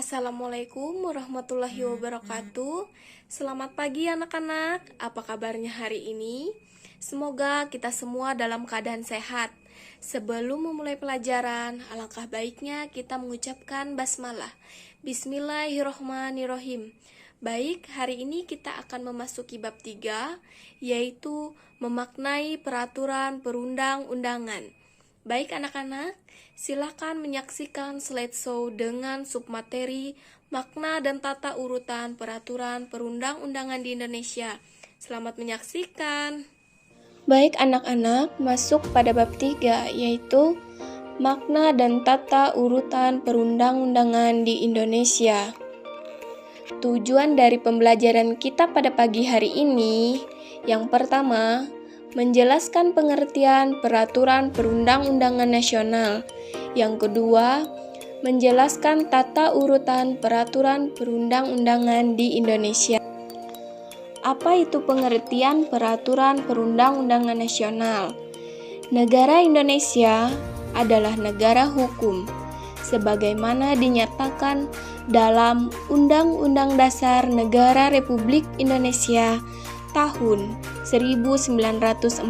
Assalamualaikum warahmatullahi wabarakatuh. Selamat pagi anak-anak. Apa kabarnya hari ini? Semoga kita semua dalam keadaan sehat. Sebelum memulai pelajaran, alangkah baiknya kita mengucapkan basmalah. Bismillahirrohmanirrohim. Baik, hari ini kita akan memasuki bab 3, yaitu memaknai peraturan perundang-undangan. Baik anak-anak, silakan menyaksikan slideshow dengan submateri makna dan tata urutan peraturan perundang-undangan di Indonesia. Selamat menyaksikan. Baik anak-anak, masuk pada bab 3 yaitu makna dan tata urutan perundang-undangan di Indonesia. Tujuan dari pembelajaran kita pada pagi hari ini, yang pertama, menjelaskan pengertian peraturan perundang-undangan nasional. Yang kedua, menjelaskan tata urutan peraturan perundang-undangan di Indonesia. Apa itu pengertian peraturan perundang-undangan nasional? Negara Indonesia adalah negara hukum, sebagaimana dinyatakan dalam Undang-Undang Dasar Negara Republik Indonesia tahun 1945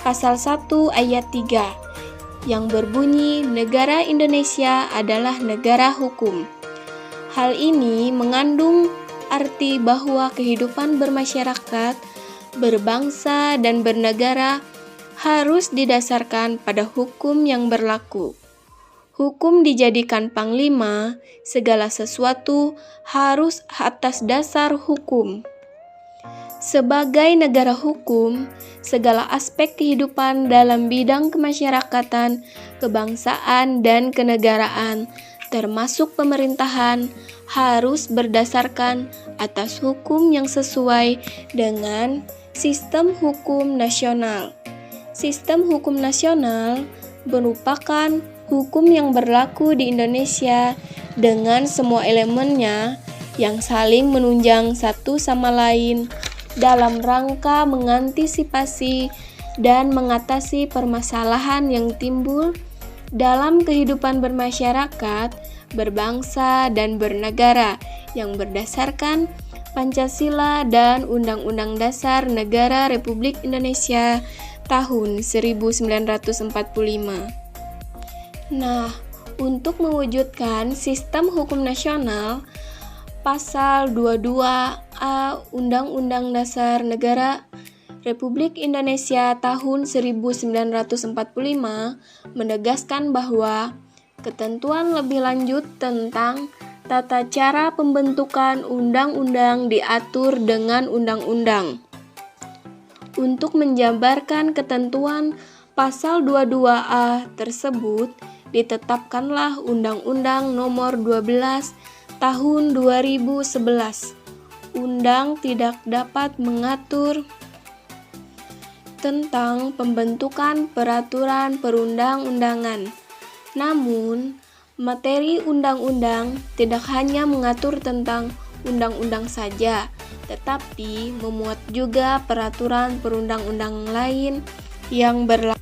pasal 1 ayat 3 yang berbunyi negara Indonesia adalah negara hukum. Hal ini mengandung arti bahwa kehidupan bermasyarakat, berbangsa dan bernegara harus didasarkan pada hukum yang berlaku. Hukum dijadikan panglima, segala sesuatu harus atas dasar hukum. Sebagai negara hukum, segala aspek kehidupan dalam bidang kemasyarakatan, kebangsaan, dan kenegaraan, termasuk pemerintahan, harus berdasarkan atas hukum yang sesuai dengan sistem hukum nasional. Sistem hukum nasional merupakan hukum yang berlaku di Indonesia dengan semua elemennya yang saling menunjang satu sama lain dalam rangka mengantisipasi dan mengatasi permasalahan yang timbul dalam kehidupan bermasyarakat, berbangsa, dan bernegara yang berdasarkan Pancasila dan Undang-Undang Dasar Negara Republik Indonesia tahun 1945. Nah, untuk mewujudkan sistem hukum nasional, Pasal 22A Undang-Undang Dasar Negara Republik Indonesia tahun 1945 menegaskan bahwa ketentuan lebih lanjut tentang tata cara pembentukan undang-undang diatur dengan undang-undang. Untuk menjabarkan ketentuan Pasal 22A tersebut, ditetapkanlah Undang-Undang Nomor 12 Tahun 2011. Undang tidak dapat mengatur tentang pembentukan peraturan perundang-undangan. Namun, materi undang-undang tidak hanya mengatur tentang undang-undang saja, tetapi memuat juga peraturan perundang-undangan lain yang berlaku.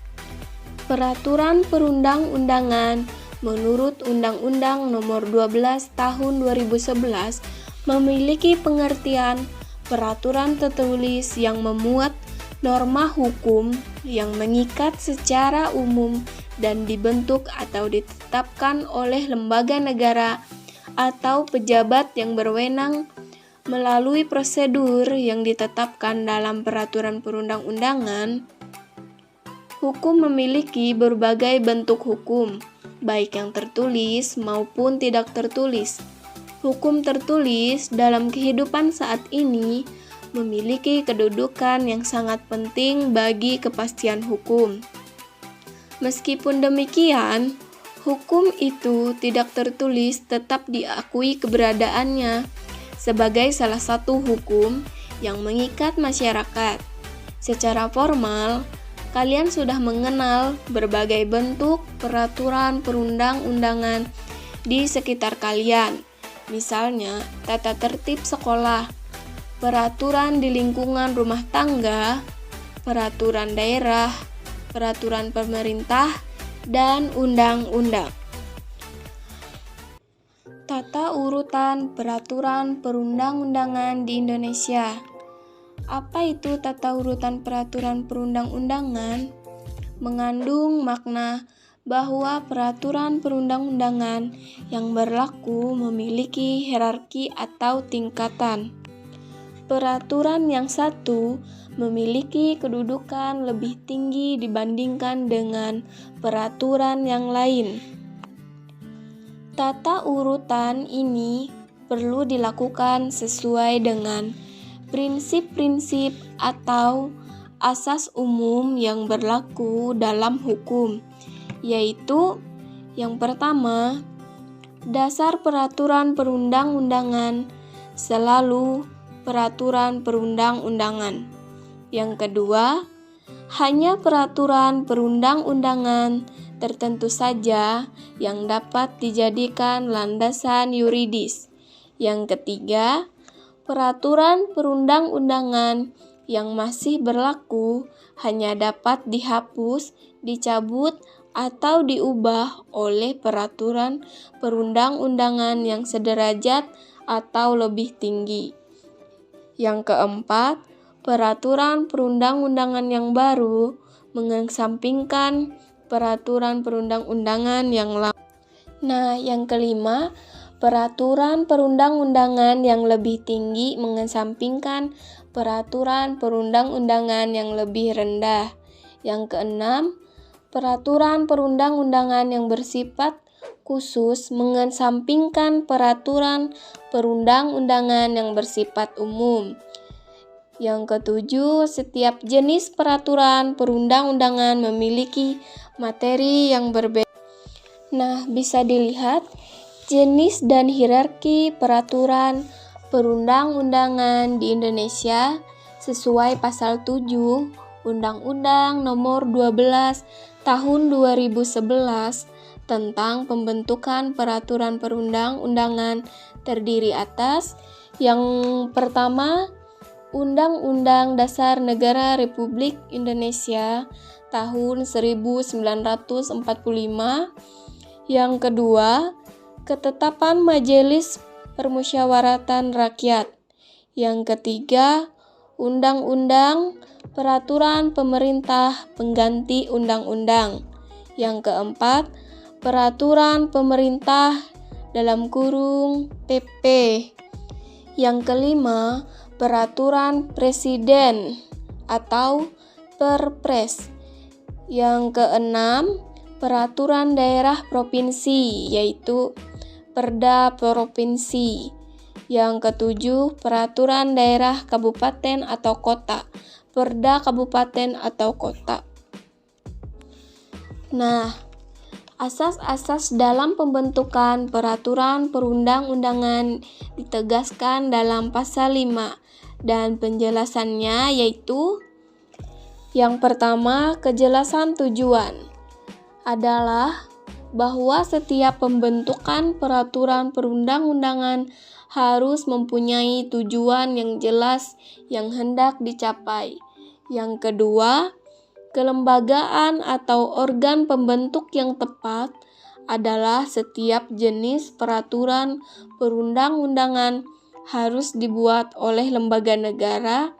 Peraturan perundang-undangan menurut Undang-Undang Nomor 12 Tahun 2011 memiliki pengertian peraturan tertulis yang memuat norma hukum yang mengikat secara umum dan dibentuk atau ditetapkan oleh lembaga negara atau pejabat yang berwenang melalui prosedur yang ditetapkan dalam peraturan perundang-undangan. Hukum memiliki berbagai bentuk hukum, baik yang tertulis maupun tidak tertulis. Hukum tertulis dalam kehidupan saat ini memiliki kedudukan yang sangat penting bagi kepastian hukum. Meskipun demikian, hukum itu tidak tertulis tetap diakui keberadaannya sebagai salah satu hukum yang mengikat masyarakat. Secara formal, kalian sudah mengenal berbagai bentuk peraturan perundang-undangan di sekitar kalian. Misalnya, tata tertib sekolah, peraturan di lingkungan rumah tangga, peraturan daerah, peraturan pemerintah, dan undang-undang. Tata urutan peraturan perundang-undangan di Indonesia. Apa itu tata urutan peraturan perundang-undangan? Mengandung makna bahwa peraturan perundang-undangan yang berlaku memiliki hierarki atau tingkatan. Peraturan yang satu memiliki kedudukan lebih tinggi dibandingkan dengan peraturan yang lain. Tata urutan ini perlu dilakukan sesuai dengan prinsip-prinsip atau asas umum yang berlaku dalam hukum, yaitu yang pertama, dasar peraturan perundang-undangan selalu peraturan perundang-undangan. Yang kedua, hanya peraturan perundang-undangan tertentu saja yang dapat dijadikan landasan yuridis. Yang ketiga, peraturan perundang-undangan yang masih berlaku hanya dapat dihapus, dicabut, atau diubah oleh peraturan perundang-undangan yang sederajat atau lebih tinggi. Yang keempat, peraturan perundang-undangan yang baru mengesampingkan peraturan perundang-undangan yang lama. Nah, yang kelima, peraturan perundang-undangan yang lebih tinggi mengesampingkan peraturan perundang-undangan yang lebih rendah. Yang keenam, peraturan perundang-undangan yang bersifat khusus mengesampingkan peraturan perundang-undangan yang bersifat umum. Yang ketujuh, setiap jenis peraturan perundang-undangan memiliki materi yang berbeda. Nah, bisa dilihat jenis dan hierarki peraturan perundang-undangan di Indonesia sesuai pasal 7 Undang-Undang Nomor 12 Tahun 2011 tentang pembentukan peraturan perundang-undangan terdiri atas yang pertama, Undang-Undang Dasar Negara Republik Indonesia tahun 1945. Yang kedua, Ketetapan Majelis Permusyawaratan Rakyat. Yang ketiga, Undang-Undang Peraturan Pemerintah Pengganti Undang-Undang. Yang keempat, Peraturan Pemerintah (PP). Yang kelima, Peraturan Presiden atau Perpres. Yang keenam, Peraturan Daerah Provinsi, yaitu Perda Provinsi. Yang ketujuh, Peraturan Daerah Kabupaten atau Kota, Perda Kabupaten atau Kota. Nah, asas-asas dalam pembentukan peraturan perundang-undangan ditegaskan dalam pasal 5 dan penjelasannya yaitu yang pertama, kejelasan tujuan adalah bahwa setiap pembentukan peraturan perundang-undangan harus mempunyai tujuan yang jelas yang hendak dicapai. Yang kedua, kelembagaan atau organ pembentuk yang tepat adalah setiap jenis peraturan perundang-undangan harus dibuat oleh lembaga negara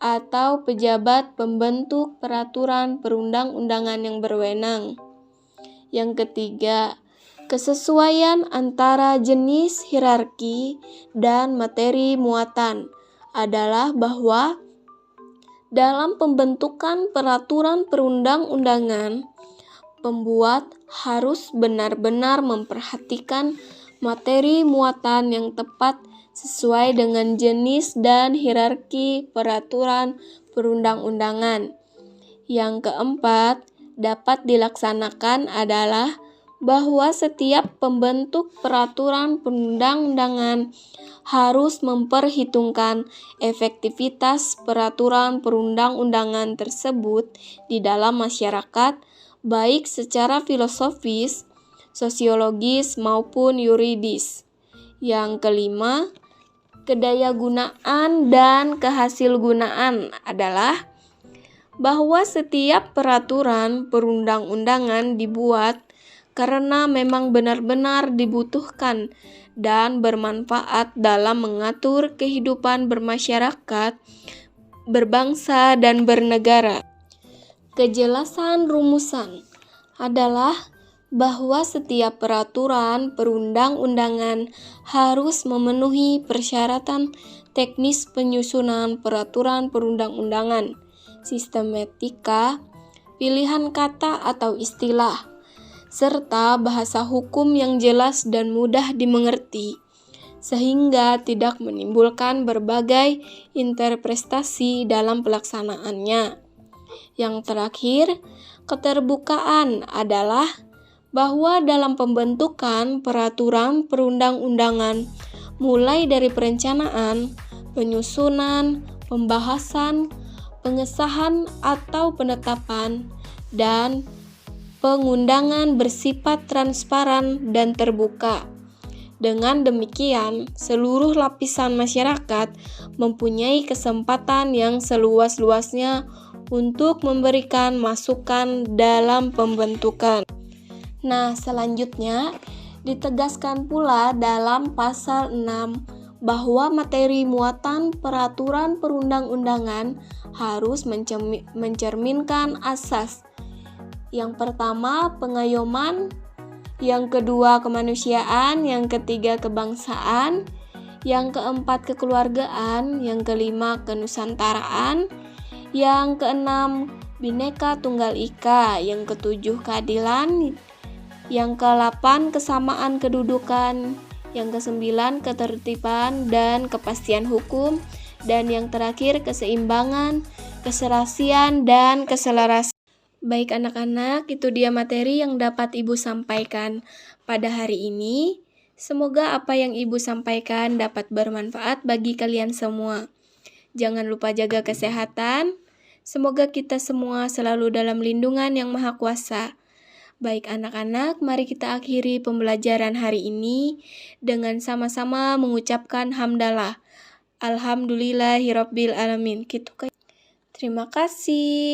atau pejabat pembentuk peraturan perundang-undangan yang berwenang. Yang ketiga, kesesuaian antara jenis hierarki dan materi muatan adalah bahwa dalam pembentukan peraturan perundang-undangan, pembuat harus benar-benar memperhatikan materi muatan yang tepat sesuai dengan jenis dan hierarki peraturan perundang-undangan. Yang keempat, dapat dilaksanakan adalah bahwa setiap pembentuk peraturan perundang-undangan harus memperhitungkan efektivitas peraturan perundang-undangan tersebut di dalam masyarakat, baik secara filosofis, sosiologis, maupun yuridis. Yang kelima, kedayagunaan dan kehasilgunaan adalah bahwa setiap peraturan perundang-undangan dibuat karena memang benar-benar dibutuhkan dan bermanfaat dalam mengatur kehidupan bermasyarakat, berbangsa, dan bernegara. Kejelasan rumusan adalah bahwa setiap peraturan perundang-undangan harus memenuhi persyaratan teknis penyusunan peraturan perundang-undangan, sistematika, pilihan kata atau istilah, serta bahasa hukum yang jelas dan mudah dimengerti, sehingga tidak menimbulkan berbagai interpretasi dalam pelaksanaannya. Yang terakhir, keterbukaan adalah bahwa dalam pembentukan peraturan perundang-undangan, mulai dari perencanaan, penyusunan, pembahasan, pengesahan atau penetapan, dan pengundangan bersifat transparan dan terbuka. Dengan demikian, seluruh lapisan masyarakat mempunyai kesempatan yang seluas-luasnya untuk memberikan masukan dalam pembentukan. Nah, selanjutnya ditegaskan pula dalam pasal 6 bahwa materi muatan peraturan perundang-undangan harus mencerminkan asas. Yang pertama, pengayoman, yang kedua, kemanusiaan, yang ketiga, kebangsaan, yang keempat, kekeluargaan, yang kelima, kenusantaraan, yang keenam, Bhinneka Tunggal Ika, yang ketujuh, keadilan, yang ke-8 kesamaan kedudukan, yang ke-9 ketertiban dan kepastian hukum, dan yang terakhir keseimbangan, keserasian, dan keselarasan. Baik anak-anak, itu dia materi yang dapat Ibu sampaikan pada hari ini. Semoga apa yang Ibu sampaikan dapat bermanfaat bagi kalian semua. Jangan lupa jaga kesehatan. Semoga kita semua selalu dalam lindungan Yang Maha Kuasa. Baik anak-anak, mari kita akhiri pembelajaran hari ini dengan sama-sama mengucapkan hamdalah. Alhamdulillahirabbil alamin. Terima kasih.